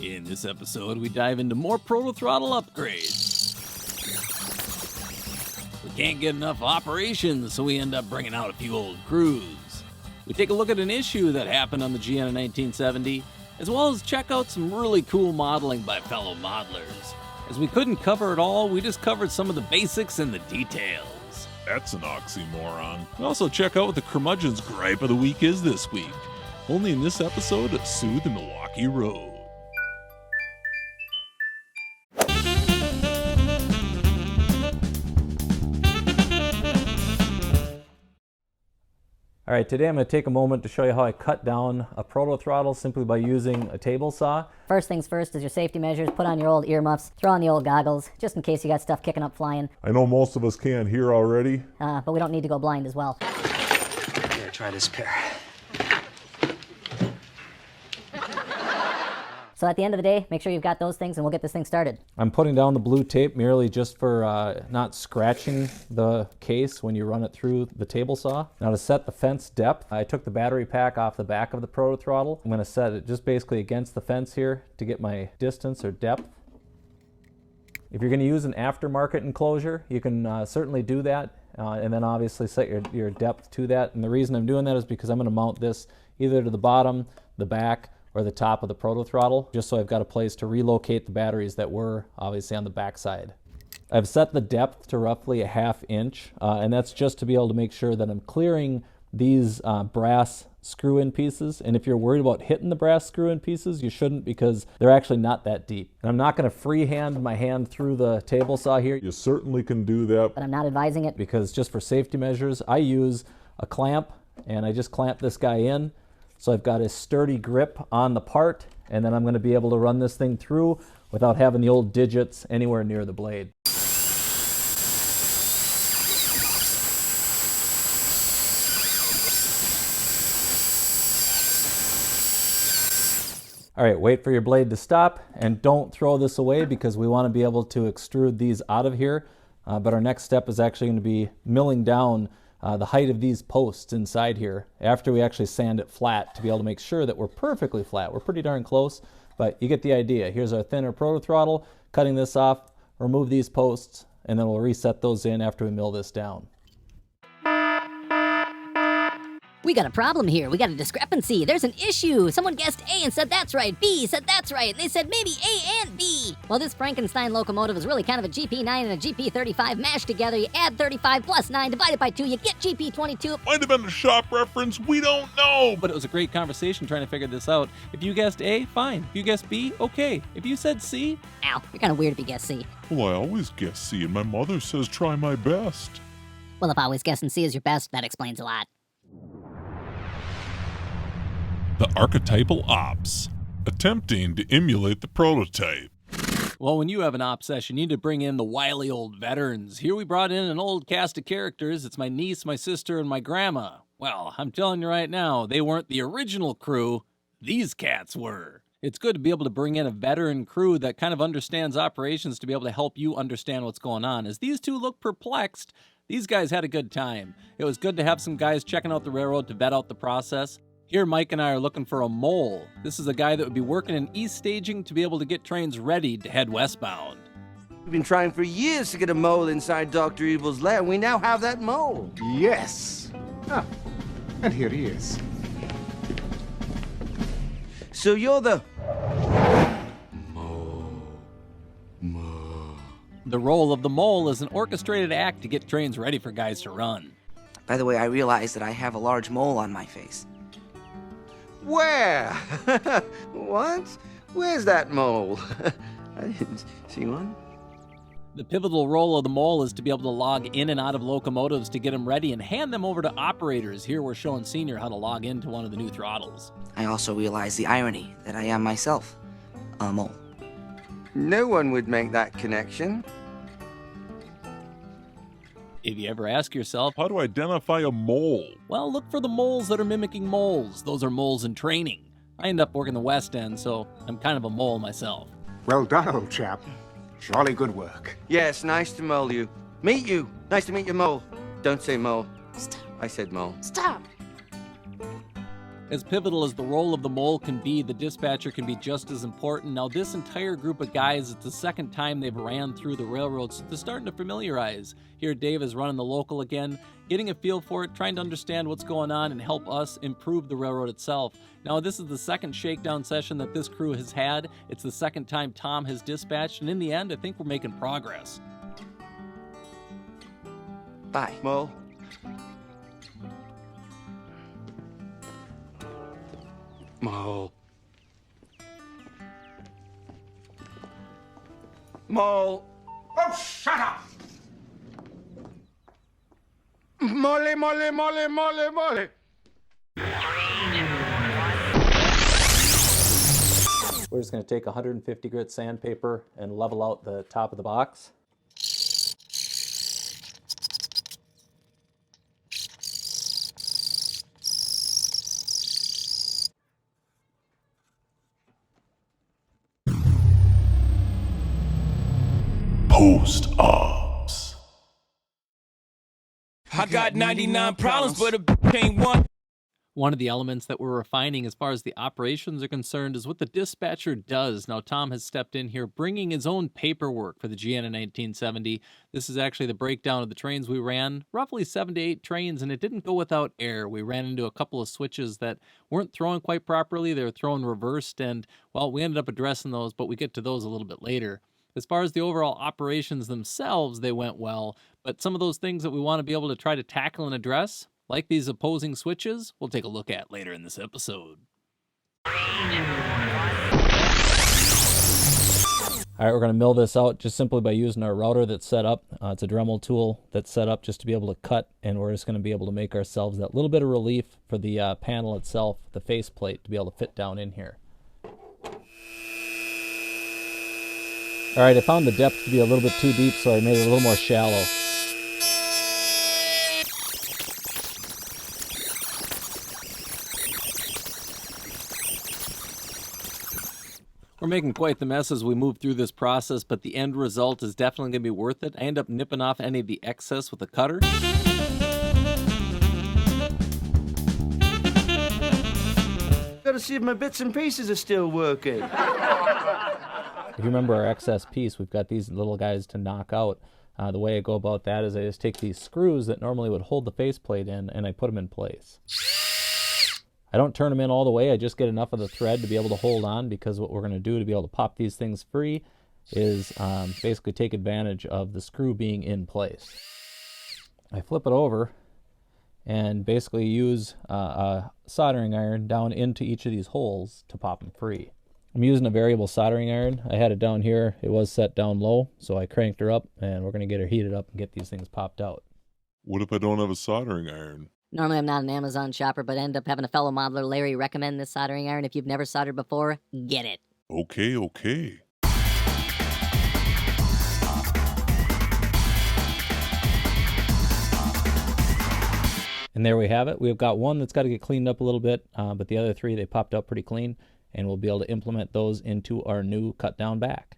In this episode, we dive into more Proto Throttle upgrades. We can't get enough operations, so we end up bringing out a few old crews. We take a look at an issue that happened on the GN in 1970, as well as check out some really cool modeling by fellow modelers. As we couldn't cover it all, we just covered some of the basics and the details. That's an oxymoron. We also check out what the curmudgeon's gripe of the week is this week. Only in this episode of Soothe the Milwaukee Road. All right, today I'm going to take a moment to show you how I cut down a Proto Throttle simply by using a table saw. First things first is your safety measures. Put on your old earmuffs, throw on the old goggles, just in case you got stuff kicking up flying. I know most of us can't hear already. But we don't need to go blind as well. Here, try this pair. So at the end of the day, make sure you've got those things and we'll get this thing started. I'm putting down the blue tape merely just for not scratching the case when you run it through the table saw. Now to set the fence depth, I took the battery pack off the back of the Proto Throttle. I'm going to set it just basically against the fence here to get my distance or depth. If you're going to use an aftermarket enclosure, you can certainly do that and then obviously set your depth to that. And the reason I'm doing that is because I'm going to mount this either to the bottom, the back, or the top of the Proto Throttle, just so I've got a place to relocate the batteries that were obviously on the back side. I've set the depth to roughly a 1/2 inch, and that's just to be able to make sure that I'm clearing these brass screw-in pieces. And if you're worried about hitting the brass screw-in pieces, you shouldn't, because they're actually not that deep. And I'm not going to freehand my hand through the table saw here. You certainly can do that. But I'm not advising it. Because just for safety measures, I use a clamp, and I just clamp this guy in. So I've got a sturdy grip on the part, and then I'm going to be able to run this thing through without having the old digits anywhere near the blade. All right, wait for your blade to stop, and don't throw this away because we want to be able to extrude these out of here. But our next step is actually going to be milling down the height of these posts inside here after we actually sand it flat to be able to make sure that we're perfectly flat. We're pretty darn close, but you get the idea. Here's our thinner Proto Throttle, cutting this off, remove these posts, and then we'll reset those in after we mill this down. We got a problem here. We got a discrepancy. There's an issue. Someone guessed A and said that's right. B said that's right. And they said maybe A and B. Well, this Frankenstein locomotive is really kind of a GP9 and a GP35 mashed together. You add 35 plus 9 divided by 2, you get GP22. Might have been a shop reference, we don't know. But it was a great conversation trying to figure this out. If you guessed A, fine. If you guessed B, okay. If you said C... Ow, you're kind of weird if you guess C. Well, I always guess C, and my mother says try my best. Well, if always guessing C is your best, that explains a lot. The archetypal ops, attempting to emulate the prototype. Well, when you have an op session, you need to bring in the wily old veterans. Here we brought in an old cast of characters. It's my niece, my sister, and my grandma. Well, I'm telling you right now, they weren't the original crew. These cats were. It's good to be able to bring in a veteran crew that kind of understands operations to be able to help you understand what's going on. As these two look perplexed, these guys had a good time. It was good to have some guys checking out the railroad to vet out the process. Here, Mike and I are looking for a mole. This is a guy that would be working in east staging to be able to get trains ready to head westbound. We've been trying for years to get a mole inside Dr. Evil's lair, and we now have that mole. Yes. Ah, and here he is. So you're the... The role of the mole is an orchestrated act to get trains ready for guys to run. By the way, I realize that I have a large mole on my face. Where? What? Where's that mole? I didn't see one. The pivotal role of the mole is to be able to log in and out of locomotives to get them ready and hand them over to operators. Here we're showing Senior how to log into one of the new throttles. I also realize the irony that I am myself a mole. No one would make that connection. If you ever ask yourself, how to identify a mole? Well, look for the moles that are mimicking moles. Those are moles in training. I end up working the West End, so I'm kind of a mole myself. Well done, old chap. Jolly good work. Yes, nice to mole you. Meet you. Nice to meet you, mole. Don't say mole. Stop. I said mole. Stop. As pivotal as the role of the mole can be, the dispatcher can be just as important. Now, this entire group of guys, it's the second time they've ran through the railroad, so they're starting to familiarize. Here, Dave is running the local again, getting a feel for it, trying to understand what's going on and help us improve the railroad itself. Now, this is the second shakedown session that this crew has had. It's the second time Tom has dispatched, and in the end, I think we're making progress. Bye. Mole. Mole. Mole. Oh, shut up! Mole, mole, mole, mole, mole. We're just going to take 150 grit sandpaper and level out the top of the box. Post-ops. I got 99 problems, but a ain't one. One of the elements that we're refining as far as the operations are concerned is what the dispatcher does. Now, Tom has stepped in here bringing his own paperwork for the GN in 1970. This is actually the breakdown of the trains we ran, roughly 7 to 8 trains, and it didn't go without error. We ran into a couple of switches that weren't thrown quite properly. They were thrown reversed, and, well, we ended up addressing those, but we get to those a little bit later. As far as the overall operations themselves, they went well, but some of those things that we want to be able to try to tackle and address, like these opposing switches, we'll take a look at later in this episode. All right, we're going to mill this out just simply by using our router that's set up. It's a Dremel tool that's set up just to be able to cut, and we're just going to be able to make ourselves that little bit of relief for the panel itself, the faceplate, to be able to fit down in here. All right, I found the depth to be a little bit too deep, so I made it a little more shallow. We're making quite the mess as we move through this process, but the end result is definitely going to be worth it. I end up nipping off any of the excess with a cutter. Gotta see if my bits and pieces are still working. If you remember our excess piece, we've got these little guys to knock out. The way I go about that is I just take these screws that normally would hold the faceplate in, and I put them in place. I don't turn them in all the way, I just get enough of the thread to be able to hold on, because what we're going to do to be able to pop these things free is basically take advantage of the screw being in place. I flip it over and basically use a soldering iron down into each of these holes to pop them free. I'm using a variable soldering iron. I had it down here. It was set down low, so I cranked her up, and we're going to get her heated up and get these things popped out. What if I don't have a soldering iron? Normally I'm not an Amazon shopper, but I end up having a fellow modeler, Larry, recommend this soldering iron. If you've never soldered before, get it. Okay. And there we have it. We've got one that's got to get cleaned up a little bit, but the other three, they popped out pretty clean, and we'll be able to implement those into our new cut down back.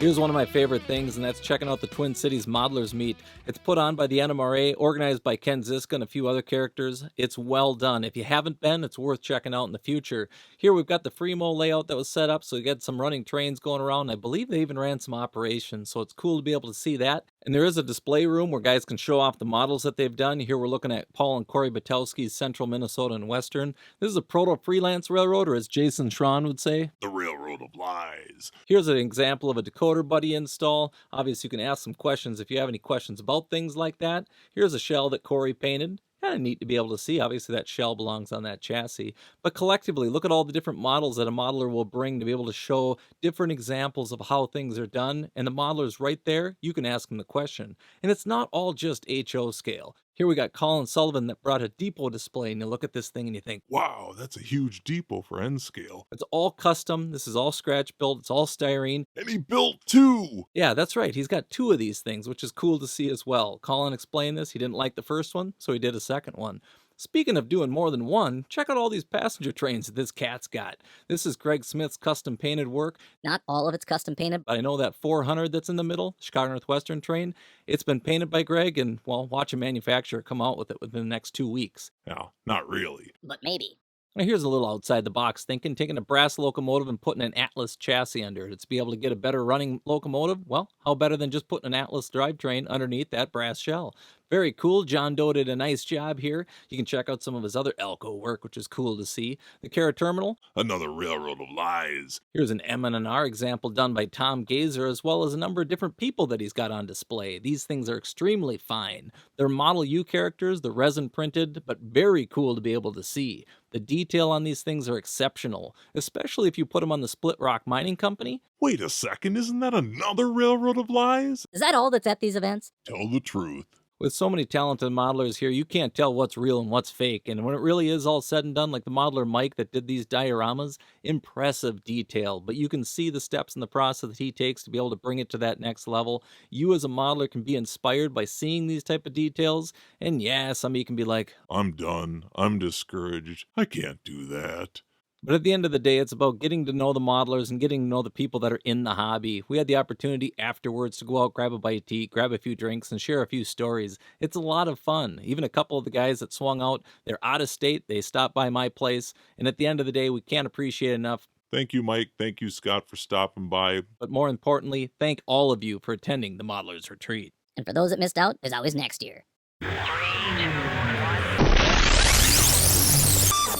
Here's one of my favorite things, and that's checking out the Twin Cities Modelers Meet. It's put on by the NMRA, organized by Ken Ziska and a few other characters. It's well done. If you haven't been, it's worth checking out in the future. Here we've got the Fremo layout that was set up, so you get some running trains going around. I believe they even ran some operations, so it's cool to be able to see that. And there is a display room where guys can show off the models that they've done. Here we're looking at Paul and Corey Butkowski's Central Minnesota and Western. This is a Proto Freelance Railroad, or as Jason Schron would say, The Railroad of Lies. Here's an example of a Decoder Buddy install. Obviously, you can ask some questions if you have any questions about things like that. Here's a shell that Corey painted. Kind of neat to be able to see. Obviously, that shell belongs on that chassis. But collectively, look at all the different models that a modeler will bring to be able to show different examples of how things are done. And the modeler's right there. You can ask them the question. And it's not all just HO scale. Here we got Collin Sullivan that brought a depot display, and you look at this thing and you think, Wow, that's a huge depot for N scale. it's all custom. This is all scratch built. It's all styrene. And he built 2! Yeah, that's right. He's got 2 of these things, which is cool to see as well. Collin explained this. He didn't like the first one, so he did a second one. Speaking of doing more than one, check out all these passenger trains that this cat's got. This is Greg Smith's custom painted work. Not all of it's custom painted. I know that 400 that's in the middle, Chicago Northwestern train, it's been painted by Greg, and, well, watch a manufacturer come out with it within the next 2 weeks. No, not really. But maybe. Now here's a little outside the box thinking, taking a brass locomotive and putting an Atlas chassis under it. To be able to get a better running locomotive, well, how better than just putting an Atlas drivetrain underneath that brass shell? Very cool. John Doe did a nice job here. You can check out some of his other Elko work, which is cool to see. The Cara Terminal. Another railroad of lies. Here's an M&R example done by Tom Gazer, as well as a number of different people that he's got on display. These things are extremely fine. They're Model U characters, the resin printed, but very cool to be able to see. The detail on these things are exceptional, especially if you put them on the Split Rock Mining Company. Wait a second, isn't that another railroad of lies? Is that all that's at these events? Tell the truth. With so many talented modelers here, you can't tell what's real and what's fake. And when it really is all said and done, like the modeler Mike that did these dioramas, impressive detail. But you can see the steps in the process that he takes to be able to bring it to that next level. You as a modeler can be inspired by seeing these type of details. And yeah, some of you can be like, I'm done. I'm discouraged. I can't do that. But at the end of the day, it's about getting to know the modelers and getting to know the people that are in the hobby. We had the opportunity afterwards to go out, grab a bite to eat, grab a few drinks, and share a few stories. It's a lot of fun. Even a couple of the guys that swung out, they're out of state. They stopped by my place. And at the end of the day, we can't appreciate enough. Thank you, Mike. Thank you, Scott, for stopping by. But more importantly, thank all of you for attending the Modelers Retreat. And for those that missed out, there's always next year.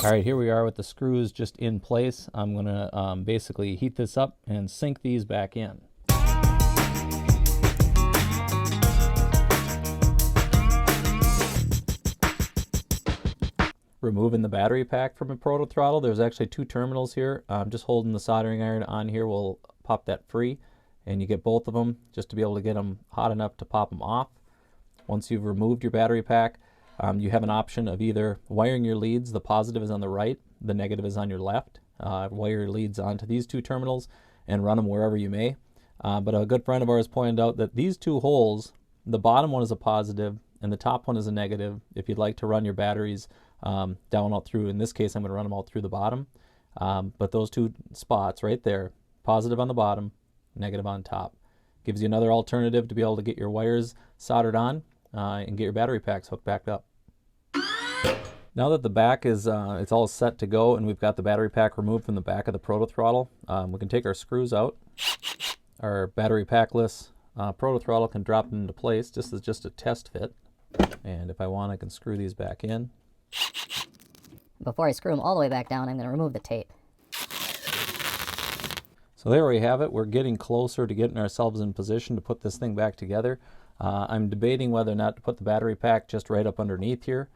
All right, here we are with the screws just in place. I'm going to basically heat this up and sink these back in. Removing the battery pack from a Proto Throttle. There's actually two terminals here. Just holding the soldering iron on here will pop that free, and you get both of them just to be able to get them hot enough to pop them off. Once you've removed your battery pack, you have an option of either wiring your leads. The positive is on the right, the negative is on your left. Wire your leads onto these two terminals and run them wherever you may. But a good friend of ours pointed out that these two holes, the bottom one is a positive and the top one is a negative. If you'd like to run your batteries down all through, in this case I'm going to run them all through the bottom. But those two spots right there, positive on the bottom, negative on top, gives you another alternative to be able to get your wires soldered on and get your battery packs hooked back up. Now that the back is it's all set to go and we've got the battery pack removed from the back of the Proto Throttle, we can take our screws out. Our battery packless Proto Throttle can drop into place. This is just a test fit, and if I want I can screw these back in. Before I screw them all the way back down, I'm going to remove the tape. So there we have it. We're getting closer to getting ourselves in position to put this thing back together. I'm debating whether or not to put the battery pack just right up underneath here.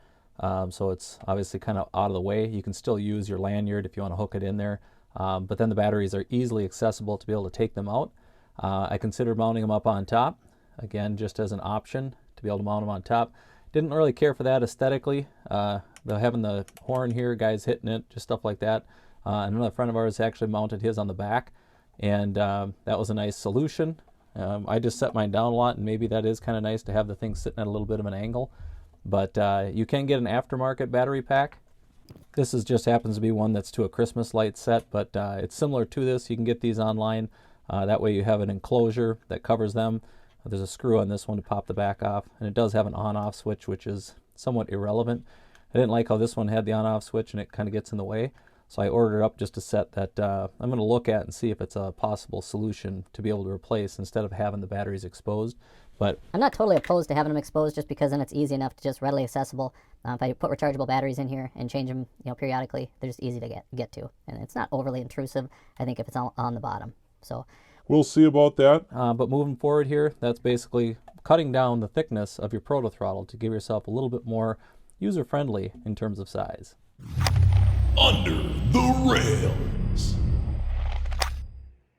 So it's obviously kind of out of the way. You can still use your lanyard if you want to hook it in there, but then the batteries are easily accessible to be able to take them out. I considered mounting them up on top, again just as an option to be able to mount them on top. Didn't really care for that aesthetically. Having the horn here, guys hitting it, just stuff like that. Another friend of ours actually mounted his on the back, and that was a nice solution. I just set mine down a lot, and maybe that is kind of nice to have the thing sitting at a little bit of an angle. But you can get an aftermarket battery pack. This just happens to be one that's to a Christmas light set, but it's similar to this. You can get these online. That way you have an enclosure that covers them. There's a screw on this one to pop the back off, and it does have an on-off switch, which is somewhat irrelevant. I didn't like how this one had the on-off switch and it kind of gets in the way. So I ordered up just a set that I'm going to look at and see if it's a possible solution to be able to replace instead of having the batteries exposed. But I'm not totally opposed to having them exposed, just because then it's easy enough to just readily accessible. If I put rechargeable batteries in here and change them, periodically, they're just easy to get to, and it's not overly intrusive. I think if it's on the bottom, so we'll see about that. But moving forward here, that's basically cutting down the thickness of your Proto Throttle to give yourself a little bit more user-friendly in terms of size. Under the rails.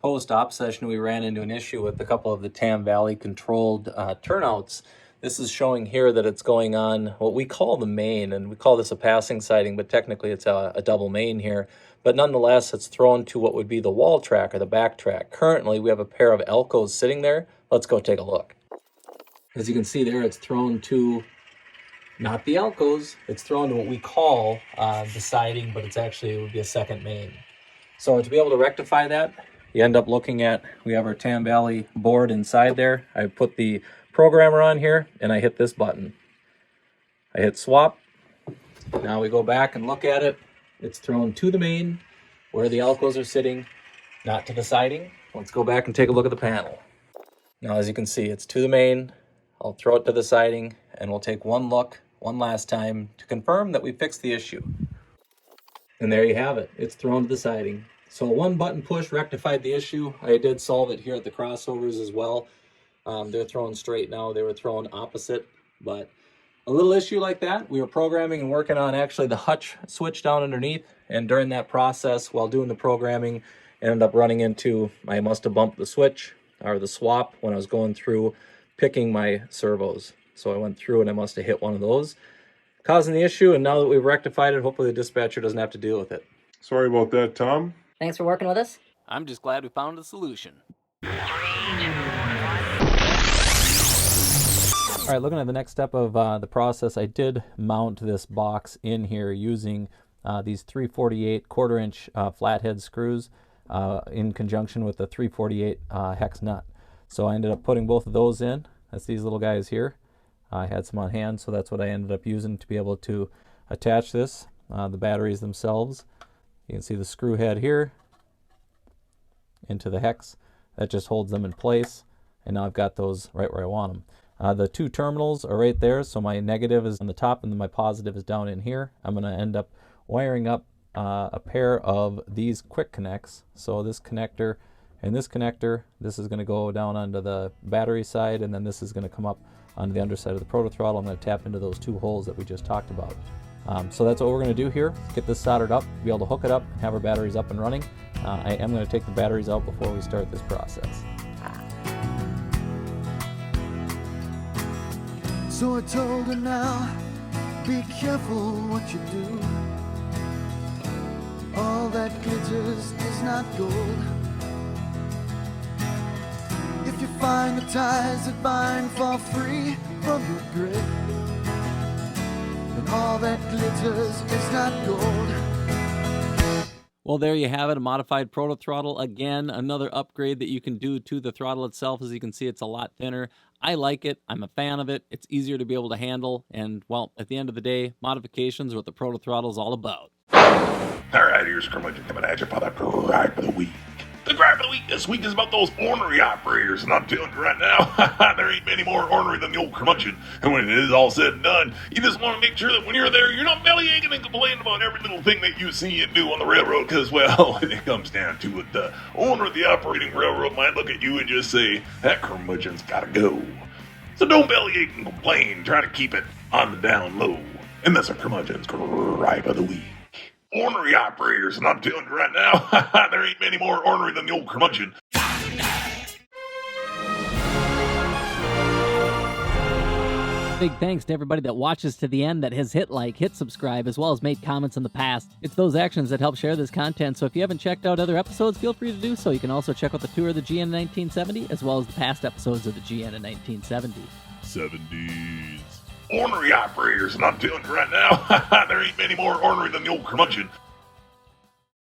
Post-op session, we ran into an issue with a couple of the Tam Valley controlled turnouts. This is showing here that it's going on what we call the main, and we call this a passing siding, but technically it's a double main here. But nonetheless, it's thrown to what would be the wall track or the back track. Currently, we have a pair of Elkos sitting there. Let's go take a look. As you can see there, it's thrown to not the Alcos. It's thrown to what we call the siding, but it would be a second main. So to be able to rectify that, you end up looking at, we have our Tam Valley board inside there. I put the programmer on here and I hit this button. I hit swap. Now we go back and look at it. It's thrown to the main where the Alcos are sitting, not to the siding. Let's go back and take a look at the panel. Now, as you can see, it's to the main. I'll throw it to the siding and we'll take one look one last time to confirm that we fixed the issue. And there you have it. It's thrown to the siding. So one button push rectified the issue. I did solve it here at the crossovers as well. They're thrown straight now. They were thrown opposite, but a little issue like that. We were programming and working on actually the hutch switch down underneath. And during that process, while doing the programming, I ended up running into, I must have bumped the switch or the swap when I was going through picking my servos. So I went through and I must have hit one of those, causing the issue. And now that we've rectified it, hopefully the dispatcher doesn't have to deal with it. Sorry about that, Tom. Thanks for working with us. I'm just glad we found a solution. All right, looking at the next step of the process, I did mount this box in here using these 348 quarter-inch flathead screws in conjunction with the 348 hex nut. So I ended up putting both of those in. That's these little guys here. I had some on hand, so that's what I ended up using to be able to attach this. The batteries themselves. You can see the screw head here into the hex. That just holds them in place. And now I've got those right where I want them. The two terminals are right there, so my negative is on the top and then my positive is down in here. I'm going to end up wiring up a pair of these quick connects. So this connector and this connector, this is going to go down onto the battery side, and then this is going to come up onto the underside of the Proto Throttle. I'm going to tap into those two holes that we just talked about. So that's what we're going to do here. Get this soldered up, be able to hook it up and have our batteries up and running. I am going to take the batteries out before we start this process. So I told her now, be careful what you do. All that glitters is not gold. If you find the ties that bind fall free from your grip, then all that glitters is not gold. Well, there you have it, a modified Proto Throttle. Again, another upgrade that you can do to the throttle itself. As you can see, it's a lot thinner. I like it. I'm a fan of it. It's easier to be able to handle. And, well, at the end of the day, modifications are what the Proto Throttle is all about. All right, here's Curmudgeon coming at you for the gripe of the week. The gripe of the week this week is about those ornery operators, and I'm telling you right now, there ain't many more ornery than the old curmudgeon. And when it is all said and done, you just want to make sure that when you're there, you're not bellyaching and complaining about every little thing that you see and do on the railroad, because, well, when it comes down to it, the owner of the operating railroad might look at you and just say, that curmudgeon's gotta go. So don't bellyache and complain, try to keep it on the down low. And that's our curmudgeon's gripe of the week. Ornery operators, and I'm telling you right now, there ain't many more ornery than the old curmudgeon. Big thanks to everybody that watches to the end, that has hit like, hit subscribe, as well as made comments in the past. It's those actions that help share this content, so if you haven't checked out other episodes, feel free to do so. You can also check out the tour of the GN in 1970, as well as the past episodes of the GN in 1970. 70s. Ornery operators, and I'm telling you right now, there ain't many more ornery than the old curmudgeon.